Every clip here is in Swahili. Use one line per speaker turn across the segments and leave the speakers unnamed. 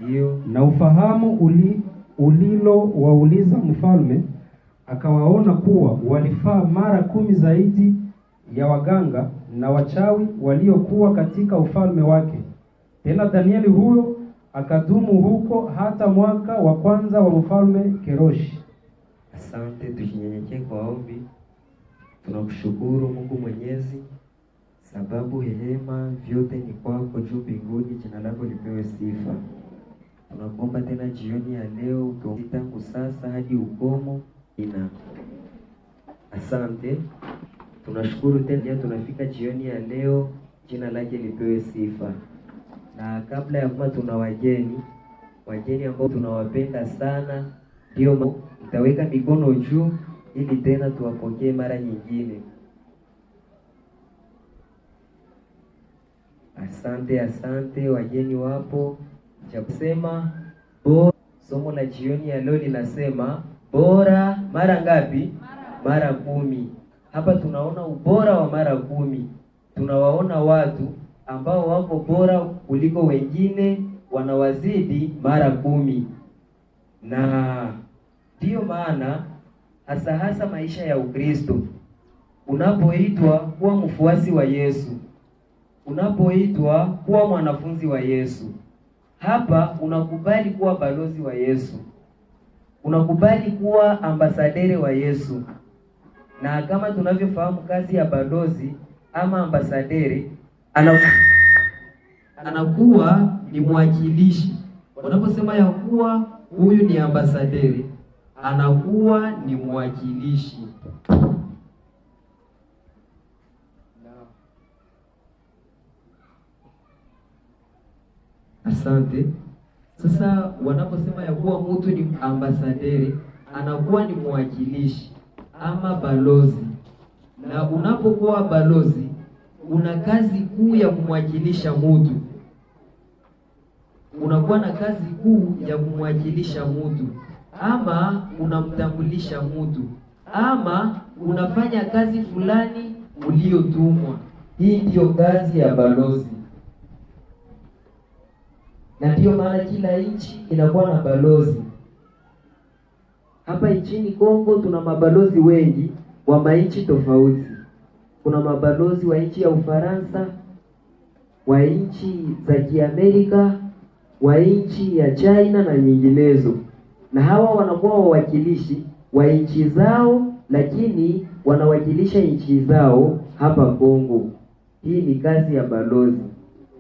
Ndio.
Na ufahamu ulilo wauliza mfalme, akawaona kuwa walifaa mara 10 zaidi ya waganga na wachawi waliokuwa katika ufalme wake. Tena Danieli huyo akadumu huko hata mwaka wa kwanza wa mfalme Keroshi.
Asante, tujinyenyekee kwa ombi. Tunakushukuru Mungu Mwenyezi, sababu heshima vyote ni kwako juu mbinguni, jina lako lipewe sifa. Tunakuomba tena jioni ya leo utuongoze tangu sasa hadi ukomo. Asante. Tunashukuru tena tunafika jioni ya leo, jina lake lipewe sifa. Na kabla ya kuwa tuna wageni ambao tunawapenda sana, ndio nitaweka mikono juu ili tena tuwapokee mara nyingine. Asante wageni wapo. Cha kusema somo la jioni ya leo linasema bora mara ngapi? Mara 10. Hapa tunaona ubora wa mara 10. Tunawaona watu ambao wako bora kuliko wengine, wanawazidi mara 10. Na ndiyo maana hasa maisha ya Ukristo, unapoitwa kuwa mfuasi wa Yesu, unapoitwa kuwa mwanafunzi wa Yesu, hapa unakubali kuwa balozi wa Yesu, unakubali kuwa ambasaderi wa Yesu. Na kama tunavyofahamu kazi ya balozi ama ambasaderi, anakuwa ni mwakilishi. Wanaposema ya kuwa huyu ni ambasaderi, anakuwa ni mwakilishi. Asante. Sasa wanaposema ya kuwa mtu ni ambasaderi, anakuwa ni mwakilishi ama balozi. Na unapokuwa balozi, una kazi kuu ya kumwakilisha mtu. Unakuwa na kazi kuu ya kumwakilisha mtu, ama unamtambulisha mtu, ama unafanya kazi fulani uliotumwa. Hii ndiyo kazi ya balozi. Na ndiyo maana kila nchi inakuwa na balozi. Hapa nchini Kongo tuna mabalozi wengi wa manchi tofauti. Kuna mabalozi wa nchi ya Ufaransa, wa nchi za Kiamerika, wa nchi ya China na nyinginezo. Na hawa wanakuwa wawakilishi wa nchi zao, lakini wanawakilisha nchi zao hapa Kongo. Hii ni kazi ya balozi.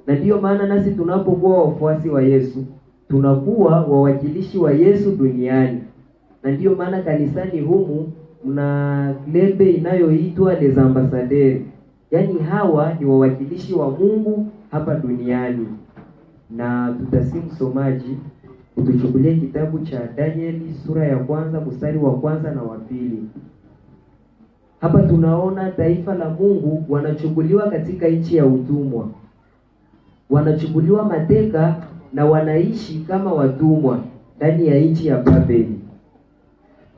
Na ndiyo maana nasi tunapokuwa wafuasi wa Yesu, tunakuwa wawakilishi wa Yesu duniani. Na ndiyo maana kanisani humu mna lebe inayoitwa les ambassadeurs. Yaani hawa ni wawakilishi wa Mungu hapa duniani. Na tutasimu msomaji utuchukulie kitabu cha Danieli sura ya 1 mstari wa 1 na wa 2. Hapa tunaona taifa la Mungu wanachukuliwa katika nchi ya utumwa. Wanachukuliwa mateka na wanaishi kama watumwa ndani ya nchi ya Babeli.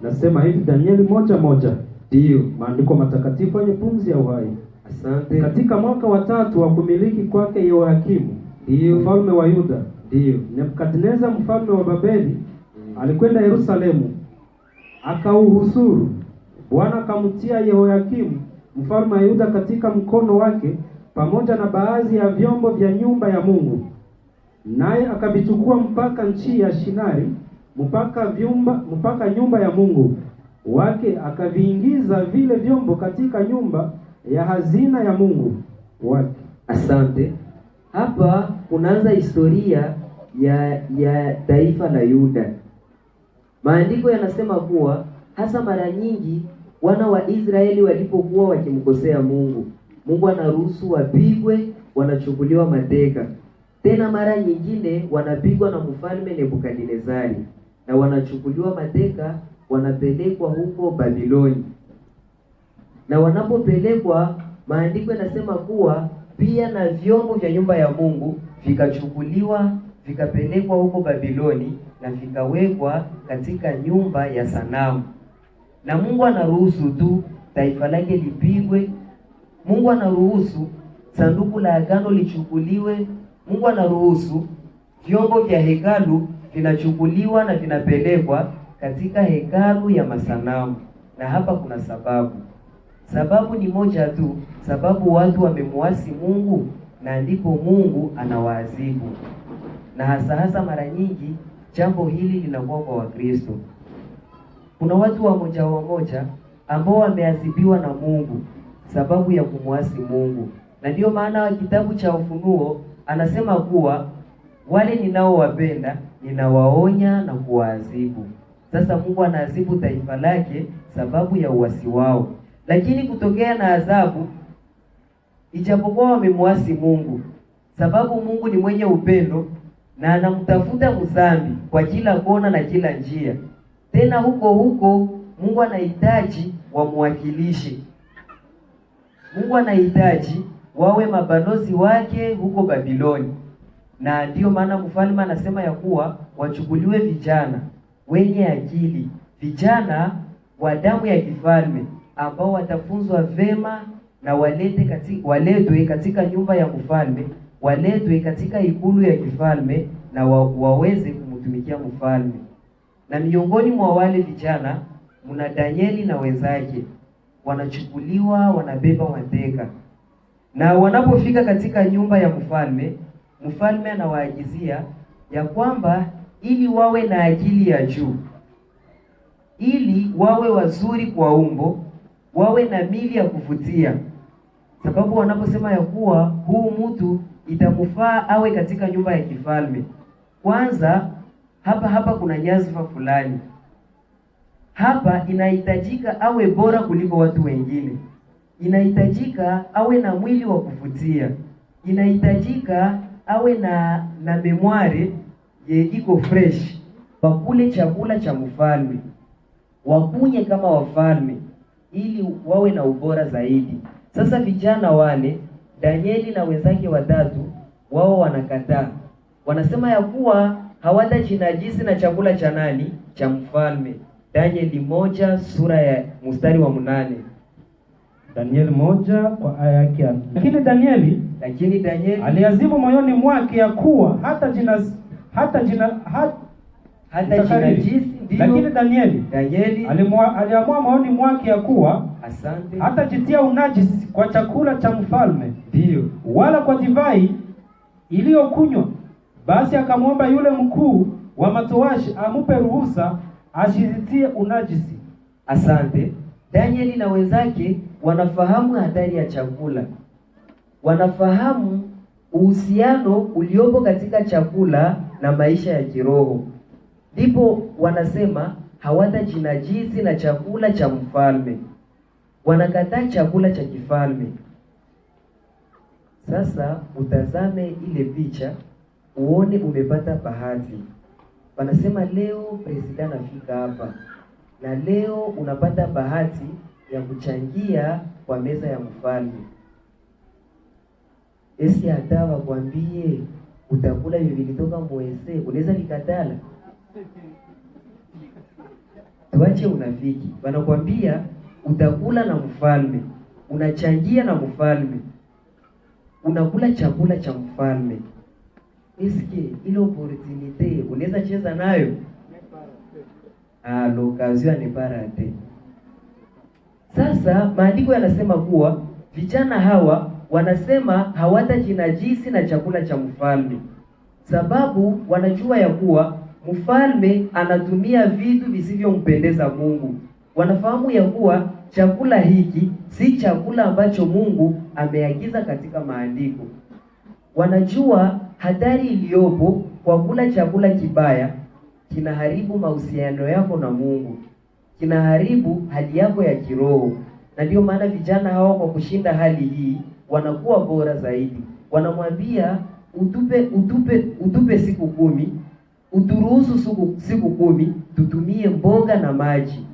Nasema hivi Danieli 1:1. Ndio maandiko matakatifu yenye pumzi ya uhai.
Asante.
Katika mwaka wa 3 wa kumiliki kwake Yehoyakimu, ndio mfalme wa Yuda, ndio Nebukadneza mfalme wa Babeli alikwenda Yerusalemu akauhusuru. Bwana akamtia Yehoyakimu mfalme wa Yuda katika mkono wake pamoja na baadhi ya vyombo vya nyumba ya Mungu, naye akavichukua mpaka nchi ya Shinari, mpaka nyumba ya Mungu wake, akaviingiza vile vyombo katika nyumba ya hazina ya Mungu wake.
Asante. Hapa kunaanza historia ya taifa la Yuda. Maandiko yanasema kuwa hasa mara nyingi wana wa Israeli walipokuwa wakimkosea Mungu, Mungu anaruhusu wapigwe, wanachukuliwa mateka. Tena mara nyingine wanapigwa na mfalme Nebukadnezari na wanachukuliwa mateka, wanapelekwa huko Babiloni. Na wanapopelekwa, maandiko yanasema kuwa pia na vyombo vya nyumba ya Mungu vikachukuliwa, vikapelekwa huko Babiloni na vikawekwa katika nyumba ya sanamu. Na Mungu anaruhusu tu taifa lake lipigwe. Mungu anaruhusu sanduku la agano lichukuliwe. Mungu anaruhusu vyombo vya hekalu vinachukuliwa na vinapelekwa katika hekalu ya masanamu. Na hapa kuna sababu. Sababu ni moja tu, sababu watu wamemuasi Mungu, na ndipo Mungu anawaadhibu. Na hasa mara nyingi jambo hili linakuwa kwa Wakristo. Kuna watu wamoja ambao wameadhibiwa na Mungu sababu ya kumuasi Mungu. Na ndio maana kitabu cha Ufunuo anasema kuwa wale ninaowapenda ninawaonya na kuwaadhibu. Sasa Mungu anaadhibu taifa lake sababu ya uasi wao. Lakini kutokea na adhabu, ijapokuwa wamemuasi Mungu, sababu Mungu ni mwenye upendo na anamtafuta mdhambi kwa kila kona na kila njia. Tena huko Mungu anahitaji wamwakilishe. Mungu anahitaji wawe mabalozi wake huko Babiloni. Na ndiyo maana mfalme anasema ya kuwa wachukuliwe vijana wenye akili, vijana wa damu ya kifalme ambao watafunzwa vema na waletwe katika nyumba ya mfalme, waletwe katika ikulu ya kifalme na waweze kumtumikia mfalme. Na miongoni mwa wale vijana mna Danieli na wenzake, wanachukuliwa, wanabeba mateka. Na wanapofika katika nyumba ya mfalme, mfalme anawaagizia ya kwamba ili wawe na akili ya juu, ili wawe wazuri kwa umbo, wawe na mili ya kuvutia. Sababu wanaposema ya kuwa huu mtu itamufaa awe katika nyumba ya kifalme, kwanza hapa kuna nyadhifa fulani. Hapa inahitajika awe bora kuliko watu wengine. Inahitajika awe na mwili wa kuvutia. Inahitajika awe na memoire iko fresh. Wakule chakula cha mfalme, wakunye kama wafalme, ili wawe na ubora zaidi. Sasa vijana wale Danieli na wenzake watatu, wao wanakataa. Wanasema ya kuwa hawatajinajisi na chakula cha nani? Cha mfalme. Danieli 1 sura ya mstari wa 8.
Danieli 1 kwa aya yake. Lakini Danieli aliazimu moyoni mwake ya kuwa hata jinajisi. Lakini Danieli aliamua moyoni mwake ya kuwa hata jitia unajisi kwa chakula cha mfalme,
ndio,
wala kwa divai iliyokunywa. Basi akamwomba yule mkuu wa matowashi amupe ruhusa asijitie unajisi.
Asante. Danieli na wenzake wanafahamu hatari ya chakula, wanafahamu uhusiano uliopo katika chakula na maisha ya kiroho. Ndipo wanasema hawatajinajisi na chakula cha mfalme, wanakataa chakula cha kifalme. Sasa utazame ile picha uone umepata bahati. Wanasema leo president anafika hapa, na leo unapata bahati ya kuchangia kwa meza ya mfalme. Esi hata wakwambie utakula hivi vilitoka mweze, unaweza vikatala? Tuache unafiki. Wanakuambia utakula na mfalme, unachangia na mfalme, unakula chakula cha mfalme. Eske ile opportunité unaweza cheza nayo? L'occasion n'est pas ratée. Sasa maandiko yanasema kuwa vijana hawa wanasema hawatajinajisi na chakula cha mfalme, sababu wanajua ya kuwa mfalme anatumia vitu visivyompendeza Mungu. Wanafahamu ya kuwa chakula hiki si chakula ambacho Mungu ameagiza katika maandiko. Wanajua hatari iliyopo kwa kula chakula kibaya, kinaharibu mahusiano yako na Mungu, kinaharibu hali yako ya kiroho. Na ndio maana vijana hawa kwa kushinda hali hii wanakuwa bora zaidi. Wanamwambia utupe siku 10, uturuhusu siku 10 tutumie mboga na maji.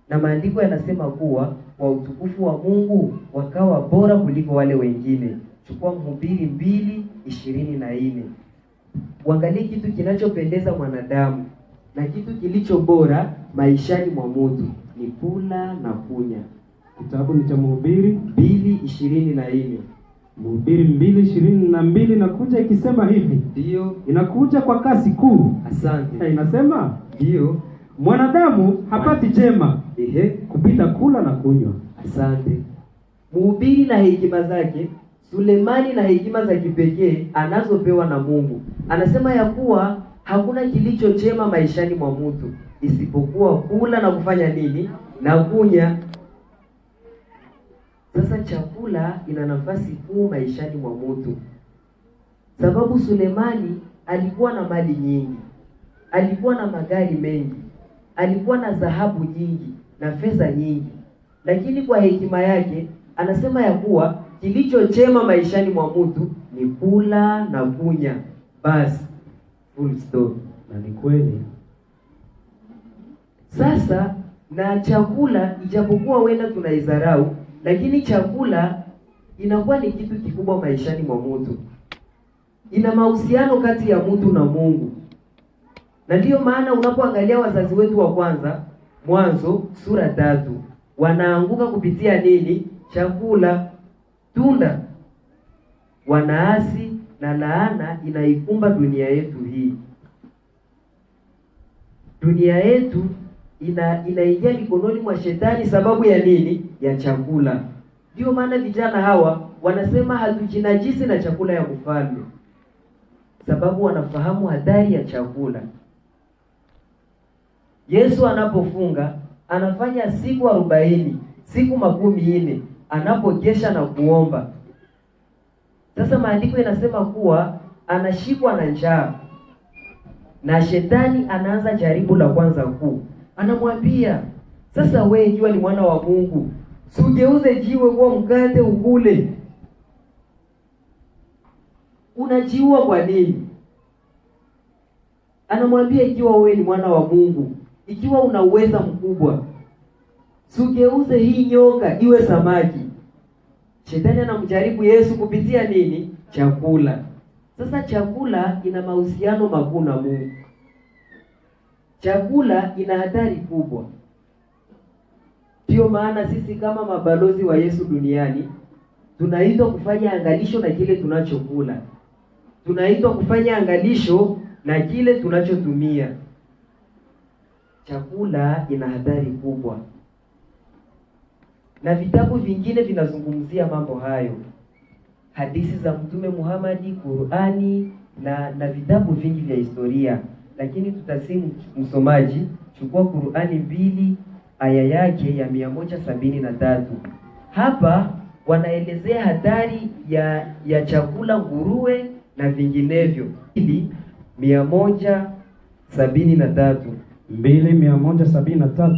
Na maandiko yanasema kuwa kwa utukufu wa Mungu wakawa bora kuliko wale wengine. Chukua Mhubiri 2:24. Uangalie kitu kinachopendeza mwanadamu na kitu kilicho bora maishani mwa mtu ni kula na kunya.
Kitabu ni cha Mhubiri
2:24.
Mhubiri 2:22 inakuja ikisema hivi.
Ndio.
Inakuja kwa kasi kuu.
Asante.
Inasema,
ndio,
mwanadamu hapati jema kupita kula na kunywa.
Asante. Mhubiri na hekima zake, Sulemani na hekima za kipekee anazopewa na Mungu, anasema ya kuwa hakuna kilicho chema maishani mwa mtu isipokuwa kula na kufanya nini? Na kunya. Sasa chakula ina nafasi kuu maishani mwa mtu, sababu Sulemani alikuwa na mali nyingi, alikuwa na magari mengi, alikuwa na dhahabu nyingi na fedha nyingi, lakini kwa hekima yake anasema ya kuwa kilicho chema maishani mwa mtu ni kula na kunya. Basi, full stop.
Na ni kweli.
Sasa na chakula, ijapokuwa wenda tunaidharau, lakini chakula inakuwa ni kitu kikubwa maishani mwa mtu. Ina mahusiano kati ya mtu na Mungu. Na ndiyo maana unapoangalia wazazi wetu wa kwanza, Mwanzo sura 3, wanaanguka kupitia nini? Chakula. Tunda. Wanaasi na laana inaikumba dunia yetu hii. Dunia yetu inaingia mikononi mwa shetani sababu ya nini? Ya chakula. Ndio maana vijana hawa wanasema hatujinajisi na chakula ya mfalme, sababu wanafahamu hatari ya chakula. Yesu anapofunga anafanya siku 40, siku 40 anapokesha na kuomba. Sasa maandiko yanasema kuwa anashikwa na njaa, na shetani anaanza jaribu la kwanza kuu. Anamwambia, sasa wewe ikiwa ni mwana wa Mungu, sugeuze jiwe kuwa mkate ukule. Unajiua kwa nini? Anamwambia, ikiwa wewe ni mwana wa Mungu, ikiwa una uweza mkubwa, sugeuze hii nyoka iwe samaki. Shetani anamjaribu Yesu kupitia nini? Chakula. Sasa chakula ina mahusiano makuu na Mungu. Chakula ina hatari kubwa. Ndio maana sisi kama mabalozi wa Yesu duniani tunaitwa kufanya angalisho na kile tunachokula. Tunaitwa kufanya angalisho na kile tunachotumia. Chakula ina hatari kubwa. Na vitabu vingine vinazungumzia mambo hayo. Hadithi za Mtume Muhammad, Qur'ani na vitabu vingi vya historia. Lakini tutasimu msomaji, chukua Qur'ani 2 aya yake ya 173. Hapa wanaelezea hatari ya chakula nguruwe na vinginevyo. 173.
173.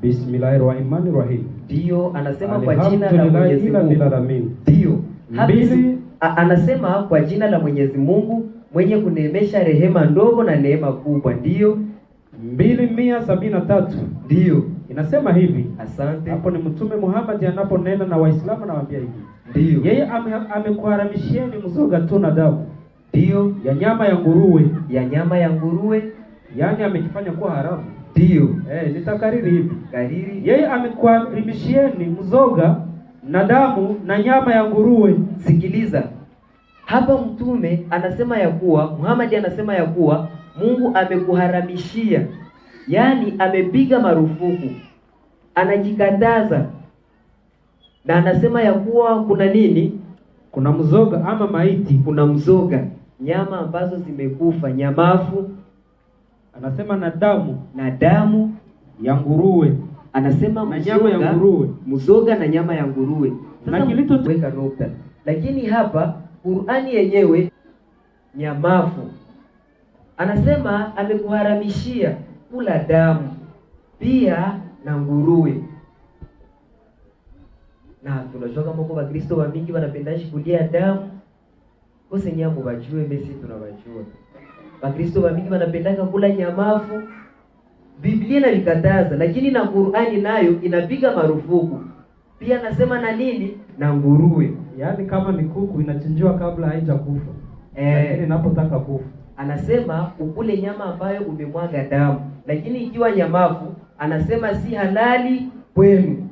Bismillahirrahmanirrahim.
Ndio, anasema kwa jina la Mwenyezi Mungu. Ndio. Anasema kwa jina la Mwenyezi Mungu mwenye kuneemesha rehema ndogo na neema kubwa. Ndio.
273.
Ndio.
Inasema hivi.
Asante.
Hapo ni Mtume Muhammad anaponena na Waislamu, anawaambia hivi.
Ndio.
Yeye amekuharamishieni mzoga tu na damu.
Ndio.
Ya nyama ya nguruwe.
Ya nyama ya nguruwe.
Yaani amekifanya kuwa haramu.
Ndio.
Nitakariri hivi.
Kariri.
Yeye amekuharamishieni mzoga na damu na nyama ya nguruwe.
Sikiliza. Hapa mtume anasema ya kuwa, Muhammad anasema ya kuwa Mungu amekuharamishia. Yaani amepiga marufuku. Anajikataza. Na anasema ya kuwa kuna nini?
Kuna mzoga ama maiti.
Kuna mzoga, nyama ambazo zimekufa, nyamafu.
Anasema na damu
ya nguruwe. Anasema
na nyama ya nguruwe.
Mzoga na nyama ya nguruwe. Sasa weka nukta. Lakini hapa Qur'ani yenyewe nyamafu. Anasema amekuharamishia kula damu pia na nguruwe. Na tunajua kama kwa Wakristo wa mingi wanapenda kulia damu. Kose nyamu bajue basi tunabajua. Wakristo wa mingi wanapendaka kula nyamafu. Biblia inalikataza, lakini na Qur'ani nayo inapiga marufuku. Pia nasema na nini? Na nguruwe.
Yaani kama ni kuku inachinjwa kabla haijakufa. Lakini inapotaka kufa.
Anasema ukule nyama ambayo umemwaga damu. Lakini ikiwa nyamafu, anasema si halali kwenu.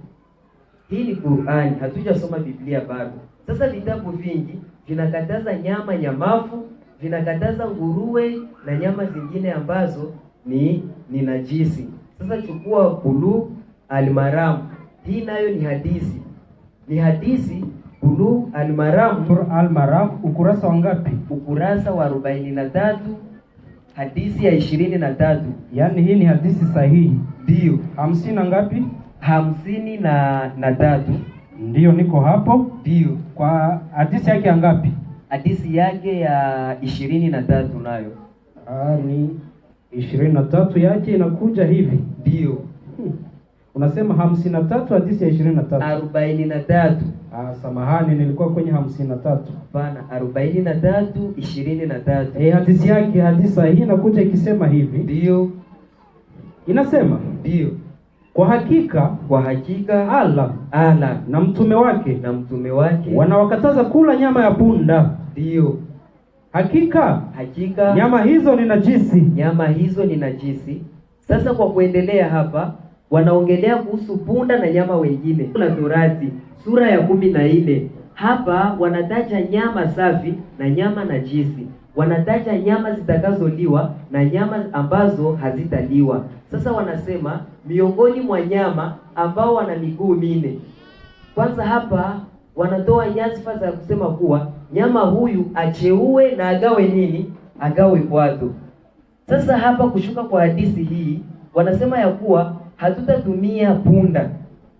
Hii ni Qur'ani, hatujasoma Biblia bado. Sasa vitabu vingi vinakataza nyama nyamafu, vinakataza nguruwe na nyama zingine ambazo ni najisi. Sasa chukua Bulugh al-Maram, hii nayo ni hadithi. Ni hadithi Bulugh al-Maram,
ukurasa wa ngapi?
Ukurasa wa 43, hadithi ya 23.
Yaani hii ni hadithi sahihi.
Ndio.
50 na ngapi?
53.
Ndio, niko hapo.
Ndio.
Kwa hadithi yake ya ngapi?
Hadithi yake ya 23 nayo.
Ni 23 yake inakuja hivi.
Ndio.
Unasema 53 hadithi ya 23.
43.
Samahani, nilikuwa kwenye 53.
Hapana, 43 23.
Hadithi yake, hadithi hii inakuja ikisema hivi.
Ndio.
Inasema,
ndio,
kwa hakika Allah na mtume wake wanawakataza kula nyama ya punda.
Ndio.
Hakika nyama hizo ni najisi.
Sasa kwa kuendelea hapa wanaongelea kuhusu punda na nyama wengine. Na Torati sura ya 14 hapa wanataja nyama safi na nyama najisi. Wanataja nyama zitakazoliwa na nyama ambazo hazitaliwa. Sasa wanasema miongoni mwa nyama ambao wana miguu minne. Kwanza hapa wanatoa nyasifa za kusema kuwa nyama huyu acheue na agawe nini? Agawe kwato. Sasa hapa kushuka kwa hadithi hii wanasema ya kuwa hatutatumia punda,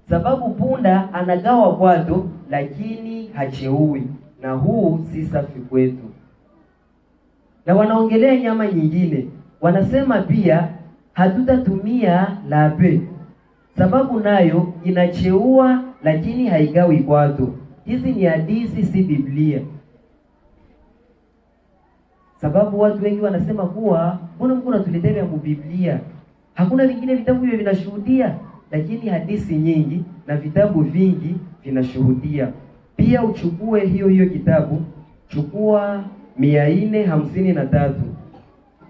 sababu punda anagawa kwato lakini hacheui, na huu si safi kwetu. Na wanaongelea nyama nyingine, wanasema pia hatutatumia labe, sababu nayo inacheua lakini haigawi kwato. Hizi ni hadithi, si Biblia. Sababu watu wengi wanasema kuwa mbona Mungu anatuletea vya Biblia? Hakuna vingine vitabu hivyo vinashuhudia, lakini hadithi nyingi na vitabu vingi vinashuhudia. Pia uchukue hiyo kitabu, chukua 453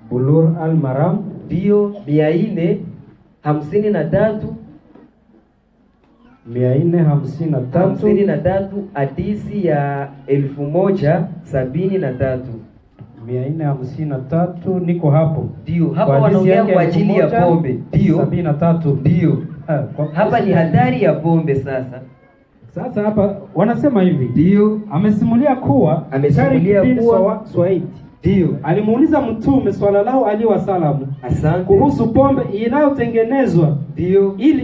Bulugh al-Maram,
ndio 453 hadithi ya 1073.
453 niko hapo.
Ndio, hapa wanaongea kwa ajili ya pombe. Ndio.
73.
Ndio. Hapa ni hatari ya pombe sasa.
Sasa hapa wanasema hivi.
Ndio.
Amesimulia kuwa Swaid.
Ndio.
Alimuuliza Mtume sallallahu alaihi wasallam kuhusu pombe inayotengenezwa
ndio
ili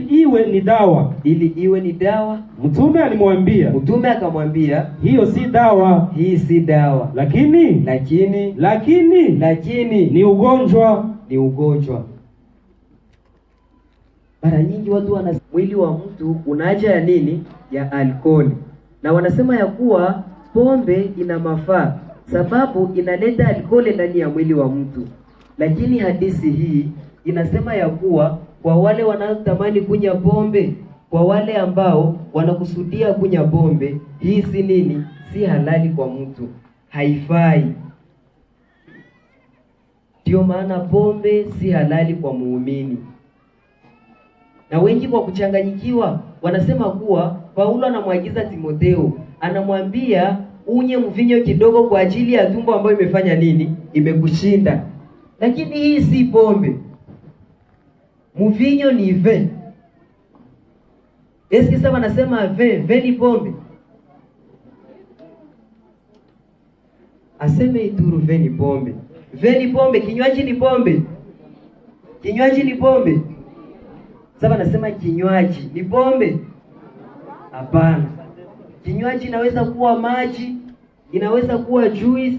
iwe ni dawa. Mtume
akamwambia
hiyo si dawa.
Hii si dawa.
Lakini ni ugonjwa.
Mara nyingi watu wana mwili wa mtu unaacha ya nini? Ya alcohol. Na wanasema ya kuwa pombe ina mafaa sababu inaleta alcohol ndani ya mwili wa mtu. Lakini hadithi hii inasema ya kuwa kwa wale wanaotamani kunywa pombe, kwa wale ambao wanakusudia kunywa pombe, hii si nini? Si halali kwa mtu. Haifai. Ndio maana pombe si halali kwa muumini. Na wengi kwa kuchanganyikiwa wanasema kuwa Paulo anamwagiza Timotheo, anamwambia unye mvinyo kidogo kwa ajili ya tumbo ambayo imefanya nini? Imekushinda. Lakini hii si pombe. Mvinyo ni vin. Eski sasa wanasema vin ni pombe. Aseme Ituru vin ni pombe. Vin ni pombe, kinywaji ni pombe. Kinywaji ni pombe. Sasa nasema kinywaji ni pombe? Hapana. Kinywaji inaweza kuwa maji, inaweza kuwa juice,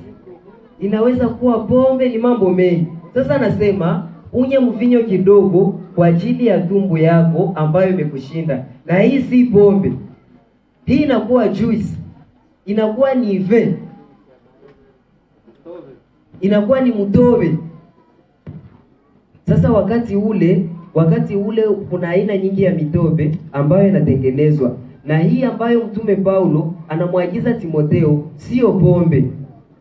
inaweza kuwa pombe, ni mambo mengi. Sasa nasema unye mvinyo kidogo kwa ajili ya tumbo yako ambayo imekushinda. Na hii si pombe. Hii inakuwa juice, inakuwa ni vin, inakuwa ni mtobe. Sasa wakati ule kuna aina nyingi ya mitobe ambayo inatengenezwa. Na hii ambayo Mtume Paulo anamwagiza Timotheo sio pombe.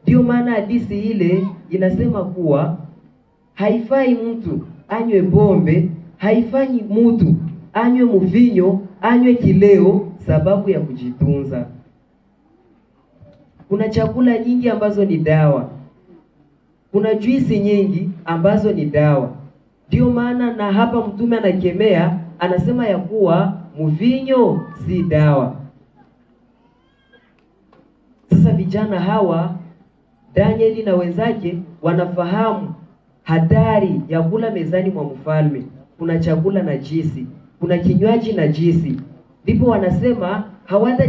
Ndio maana hadithi ile inasema kuwa haifai mtu anywe pombe, haifanyi mtu anywe mvinyo, anywe kileo sababu ya kujitunza. Kuna chakula nyingi ambazo ni dawa, kuna juisi nyingi ambazo ni dawa. Ndio maana na hapa mtume anakemea, anasema ya kuwa mvinyo si dawa. Sasa vijana hawa Danieli na wenzake wanafahamu hatari ya kula mezani mwa mfalme. Kuna chakula najisi, kuna kinywaji najisi. Ndipo wanasema hawata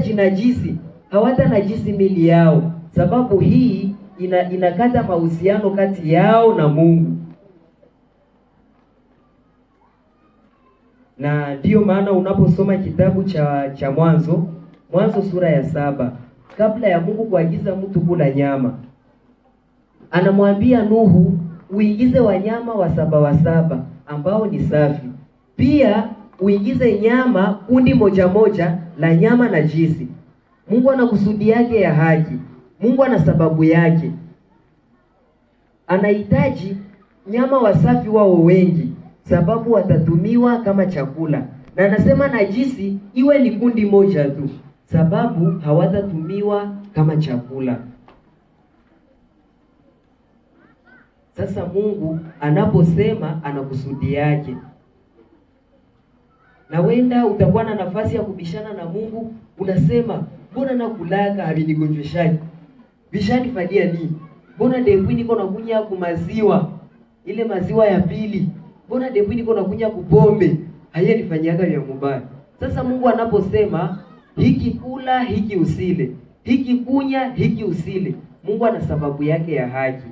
najisi mili yao, sababu hii inakata mahusiano kati yao na Mungu. Na ndiyo maana unaposoma kitabu cha Mwanzo sura ya 7, kabla ya Mungu kuagiza mtu kula nyama, anamwambia Nuhu uingize wanyama wa saba ambao ni safi. Pia uingize nyama kundi moja la nyama najisi. Mungu ana kusudi yake ya haki. Mungu ana sababu yake. Anahitaji nyama wasafi wao wengi, sababu watatumiwa kama chakula. Na anasema najisi iwe ni kundi moja tu, sababu hawatatumiwa kama chakula. Sasa Mungu anaposema ana kusudi yake. Na wenda utakuwa na nafasi ya kubishana na Mungu, unasema mbona nakulaga havinigonjeshani? Bishani fadia nini? Mbona debu niko nakunya kumaziwa, ile maziwa ya pili. Mbona debu niko nakunya kupombe, haya nifanyaga vya mubaya. Sasa Mungu anaposema hiki kula, hiki usile, hiki kunya, hiki usile, Mungu ana sababu yake ya haki.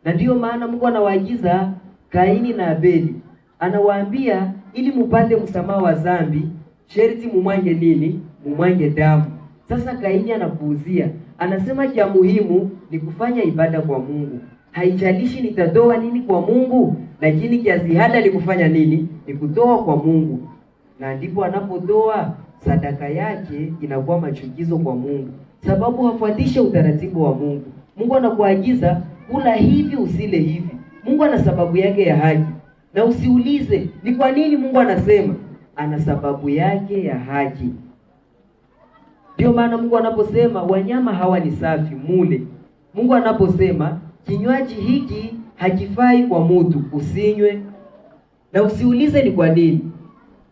Na ndiyo maana Mungu anawaagiza Kaini na Abeli, anawaambia ili mupate msamaha wa dhambi, sherti mumwange nini? Mumwange damu. Sasa Kaini anapuuzia, anasema kia muhimu ni kufanya ibada kwa Mungu. Haijalishi nitatoa nini kwa Mungu, lakini kia ziada ni kufanya nini? Ni kutoa kwa Mungu. Na ndipo anapotoa sadaka yake inakuwa machukizo kwa Mungu, sababu hafuatishe utaratibu wa Mungu. Mungu anakuagiza kula hivi usile hivi. Mungu ana sababu yake ya haki. Na usiulize ni kwa nini Mungu anasema, ana sababu yake ya haki. Ndio maana Mungu anaposema wanyama hawa ni safi mule, Mungu anaposema kinywaji hiki hakifai kwa mtu usinywe, na usiulize ni kwa nini.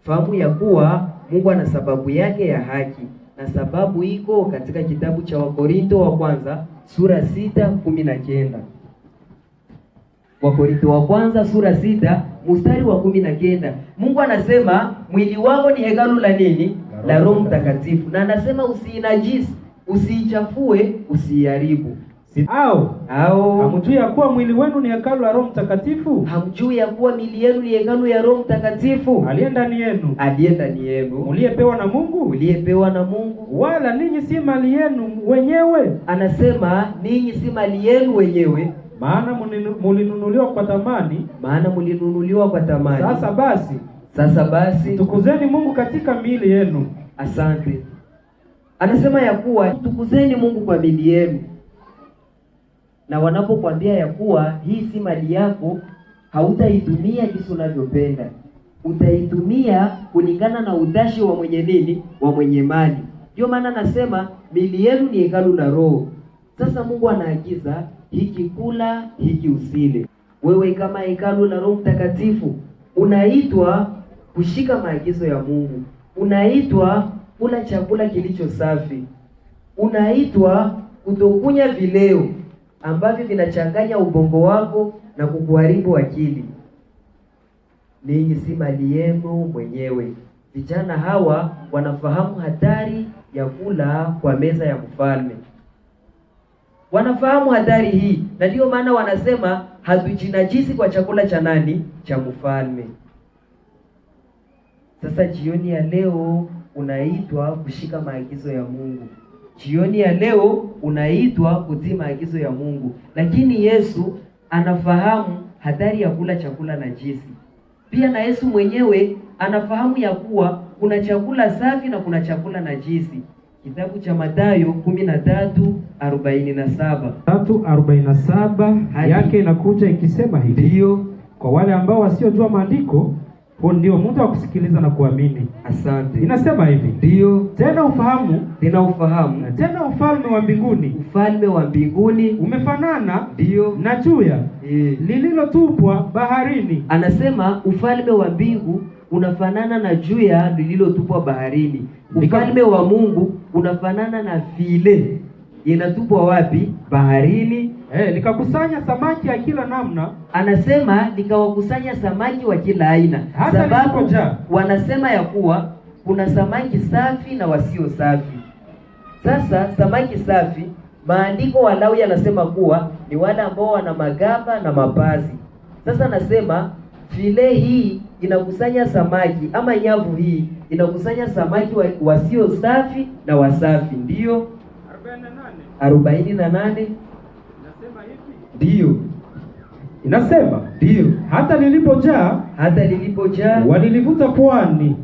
Fahamu ya kuwa Mungu ana sababu yake ya haki, na sababu iko katika kitabu cha Wakorinto wa kwanza sura 6:19. Wakorinto wa kwanza sura 6 mstari wa 19. Mungu anasema mwili wako ni hekalu la nini? La Roho Mtakatifu. Na anasema usiinajisi, usiichafue, usiharibu.
Hamjui ya kuwa mwili wenu ni hekalu la Roho Mtakatifu?
Hamjui ya kuwa mili yenu ni hekalu ya Roho Mtakatifu
aliye ndani yenu, mliyepewa na Mungu, wala ninyi si mali yenu wenyewe.
Anasema ninyi si mali yenu wenyewe,
maana mulinunuliwa kwa thamani. Sasa basi tukuzeni Mungu katika miili yenu.
Asante. Anasema ya kuwa tukuzeni Mungu kwa miili yenu. Na wanapokuambia ya kuwa hii si mali yako, hautaitumia jinsi unavyopenda. Utaitumia kulingana na utashi wa mwenye nini? Wa mwenye mali. Ndio maana anasema miili yenu ni hekalu la Roho. Sasa Mungu anaagiza hiki kula, hiki usile. Wewe kama hekalu la Roho Mtakatifu unaitwa kushika maagizo ya Mungu. Unaitwa kula chakula kilicho safi. Unaitwa kutokunya vileo ambavyo vinachanganya ubongo wako na kukuharibu akili. Ninyi si mali yenu mwenyewe. Vijana hawa wanafahamu hatari ya kula kwa meza ya mfalme. Wanafahamu hatari hii, na ndio maana wanasema hatujinajisi kwa chakula cha nani? Cha mfalme. Sasa jioni ya leo unaitwa kushika maagizo ya Mungu. Jioni ya leo unaitwa kutii maagizo ya Mungu. Lakini Yesu anafahamu hatari ya kula chakula najisi. Pia na Yesu mwenyewe anafahamu ya kuwa kuna chakula safi na kuna chakula najisi. Kitabu cha Mathayo 13:47.
3:47 yake inakuja ikisema hivi.
Ndio.
Kwa wale ambao wasiojua maandiko, Huo ndio muda wa kusikiliza na kuamini.
Asante.
Inasema hivi.
Ndio.
Tena ufahamu.
Tena ufahamu.
Tena ufalme wa mbinguni.
Ufalme wa mbinguni
umefanana.
Ndio.
Na juya. Lililotupwa baharini.
Anasema ufalme wa mbingu unafanana na juya lililotupwa baharini. Ufalme wa Mungu unafanana na file. Inatupwa wapi? Baharini.
Nikakusanya samaki ya kila namna.
Anasema nikawakusanya samaki wa kila aina. Sababu wanasema ya kuwa kuna samaki safi na wasio safi. Sasa samaki safi, maandiko Walawi yanasema kuwa ni wale ambao wana magamba na mapazi. Sasa nasema file hii inakusanya samaki, ama nyavu hii inakusanya samaki wasio safi na wasafi. Ndio 48. Ndio.
Inasema
ndio.
Hata lilipojaa walilivuta pwani.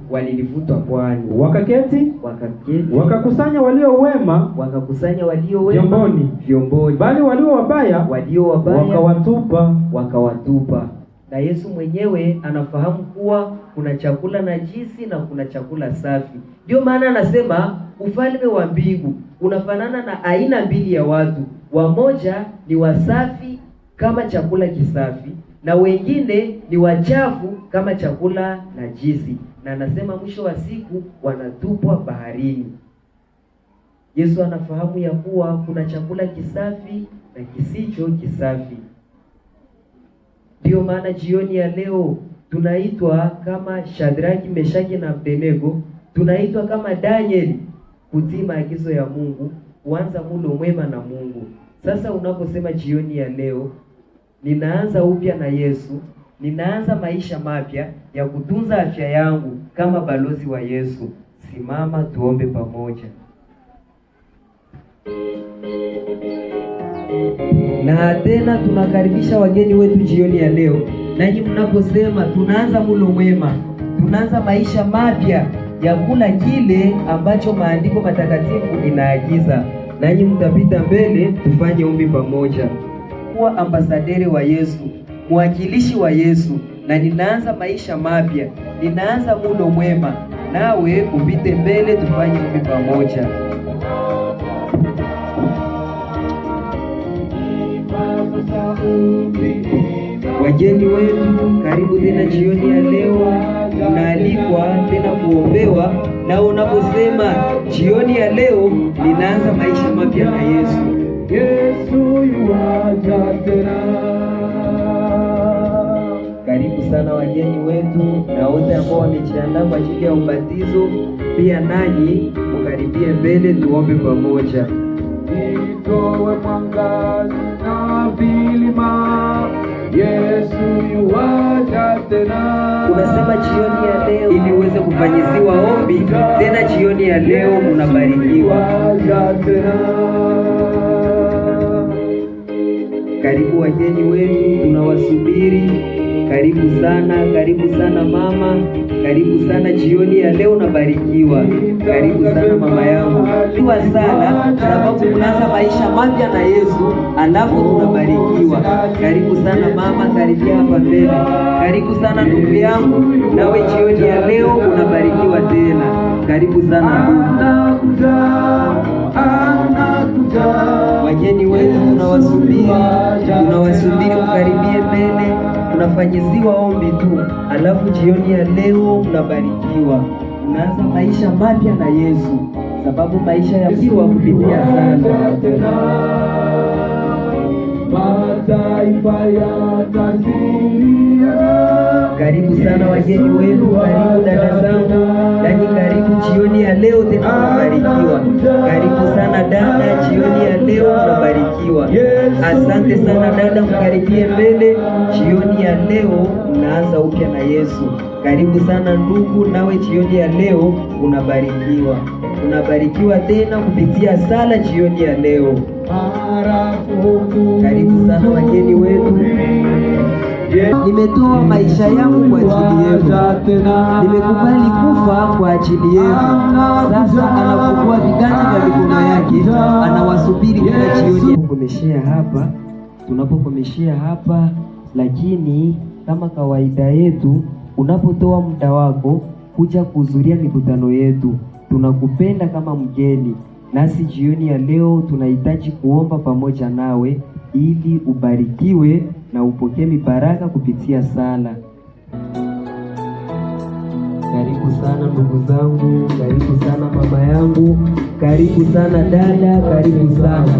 Wakaketi. Wakakusanya walio wema vyomboni. Bali walio wabaya
wakawatupa. Na Yesu mwenyewe anafahamu kuwa kuna chakula najisi na kuna chakula safi. Ndio maana anasema ufalme wa mbingu unafanana na aina mbili ya watu. Wamoja ni wasafi kama chakula kisafi, na wengine ni wachafu kama chakula najisi. Na anasema mwisho wa siku wanatupwa baharini. Yesu anafahamu ya kuwa kuna chakula kisafi na kisicho kisafi. Ndio maana jioni ya leo tunaitwa kama Shadraki, Meshaki na Abednego, tunaitwa kama Danieli kutii maagizo ya Mungu, kuanza mlo mwema na Mungu. Sasa unaposema jioni ya leo ninaanza upya na Yesu, ninaanza maisha mapya ya kutunza afya yangu kama balozi wa Yesu, simama tuombe pamoja. Na tena tunakaribisha wageni wetu jioni ya leo. Nanyi mnaposema tunaanza mlo mwema, tunaanza maisha mapya ya kula kile ambacho maandiko matakatifu inaagiza, nanyi mtapita mbele tufanye ombi pamoja. Kuwa ambasaderi wa Yesu, mwakilishi wa Yesu, na ninaanza maisha mapya, ninaanza mlo mwema, nawe upite mbele tufanye ombi pamoja. Wageni wetu, karibu tena jioni ya leo. Unaalikwa tena kuombewa, na unaposema jioni ya leo ninaanza maisha mapya na Yesu, Yesu yuaja tena. Karibu sana wageni wetu na wote ambao wamejiandaa kwa ajili ya ubatizo, pia nanyi ukaribie mbele tuombe pamoja. Itowe mwangazi na vilima, Yesu yuaja tena. Unasema jioni ya leo ili uweze kufanyiziwa ombi tena. Jioni ya leo unabarikiwa. Karibu wageni wetu, tunawasubiri. Karibu sana mama, karibu sana jioni ya leo unabarikiwa. Karibu sana mama yangu, kiwa sana sababu tunaanza maisha mapya na Yesu, alafu tunabarikiwa. Karibu sana mama, karibia hapa mbele. Karibu sana ndugu yangu, nawe jioni ya leo unabarikiwa tena. Karibu sana ndugu. Wageni wetu tunawasubiri mkaribie mbele, unafanyiziwa ombi tu, alafu jioni ya leo unabarikiwa. Unaanza maisha mapya na Yesu, sababu maisha ya kiwa kupitia sana. Mataifa yatazilia. Karibu sana wageni wetu, karibu dada zangu, nanyi karibu jioni ya leo tena unabarikiwa. Karibu sana dada, jioni ya leo unabarikiwa. Asante sana dada, mkaribie mbele. Jioni ya leo unaanza upya na Yesu. Karibu sana ndugu, nawe jioni ya leo unabarikiwa. Unabarikiwa tena kupitia sala jioni ya leo. Karibu sana wageni wetu. Nimetoa maisha yangu kwa ajili yenu, nimekubali kufa kwa ajili yenu. Sasa anafungua viganja vya mikono yake, anawasubiri tena jioni. Tunapokomeshea hapa, lakini kama kawaida yetu unapotoa muda wako kuja kuhudhuria mikutano yetu. Tunakupenda kama mgeni, nasi jioni ya leo tunahitaji kuomba pamoja nawe ili ubarikiwe na upokee mibaraka kupitia sala. Karibu sana ndugu zangu, karibu sana mama yangu, karibu sana dada, karibu sana.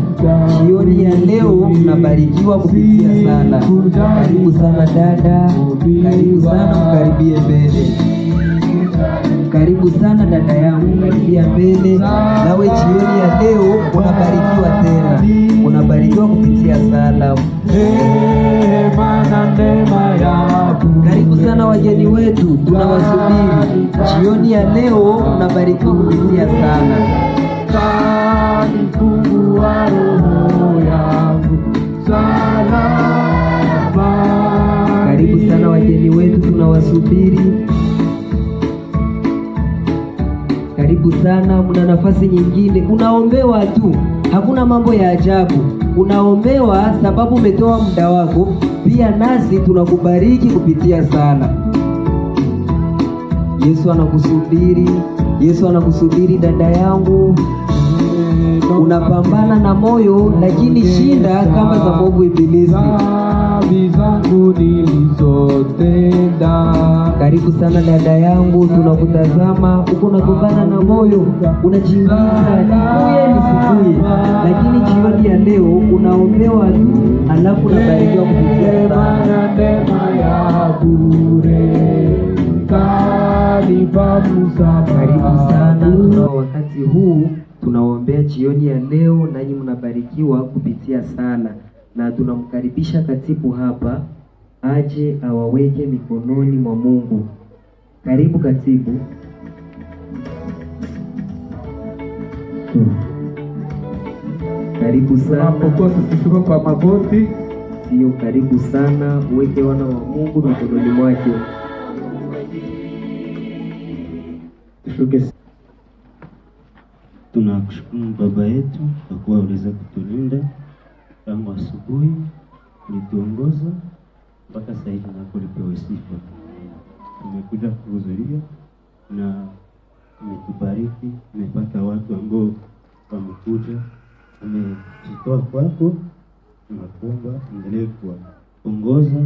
Jioni ya leo mnabarikiwa kupitia sala. Karibu sana dada, karibu sana, mkaribie mbele. Karibu sana dada yangu, karibia mbele. Nawe jioni ya leo unabarikiwa tena, unabarikiwa kupitia sala. Karibu sana wageni wetu, tunawasubiri. Jioni ya leo unabarikiwa kupitia sala. Karibu sana wageni wetu, tunawasubiri. Karibu sana, mna nafasi nyingine. Unaombewa tu, hakuna mambo ya ajabu. Unaombewa sababu umetoa muda wako. Pia nasi tunakubariki kupitia sala. Yesu anakusubiri, Yesu anakusubiri dada yangu. Unapambana na moyo, lakini shinda kama za mwovu Ibilisi. Karibu sana dada yangu, tunakutazama uko unapambana na moyo, unajiuliza nikuye nisikuye, lakini jioni ya leo unaombewa tu, alafu unabarikiwa kupitia sala. Karibu sana. Wakati huu tunaombea jioni ya leo, nanyi mnabarikiwa kupitia sala, na tunamkaribisha katibu hapa aje awaweke mikononi mwa Mungu. Karibu katibu. Karibu sana.
Tunapokuwa kwa magoti.
Sio, karibu sana, uweke wana wa Mungu mikononi mwake.
Tunakushukuru Baba yetu kwa kuwa uliweza kutulinda tangu asubuhi, ulituongoza mpaka sasa hivi na kulipewa sifa. Tumekuja kuhudhuria na umetubariki, tumepata watu ambao wamekuja, wamejitoa kwako. Tunakuomba endelee kuwaongoza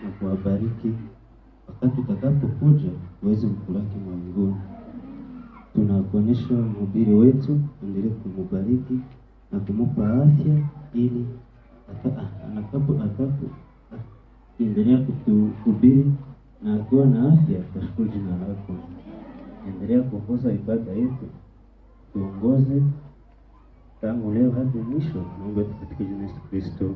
na kuwabariki wakati utakapokuja uweze kulaki mbinguni. Tunakuonyesha mhubiri wetu, endelee kumubariki na kumupa afya ili endelea kutuhubiri na akiwa na afya tashukuru jina lako. Endelea kuongoza ibada yetu, tuongoze tangu leo hadi mwisho, naomba katika jina la Yesu Kristo.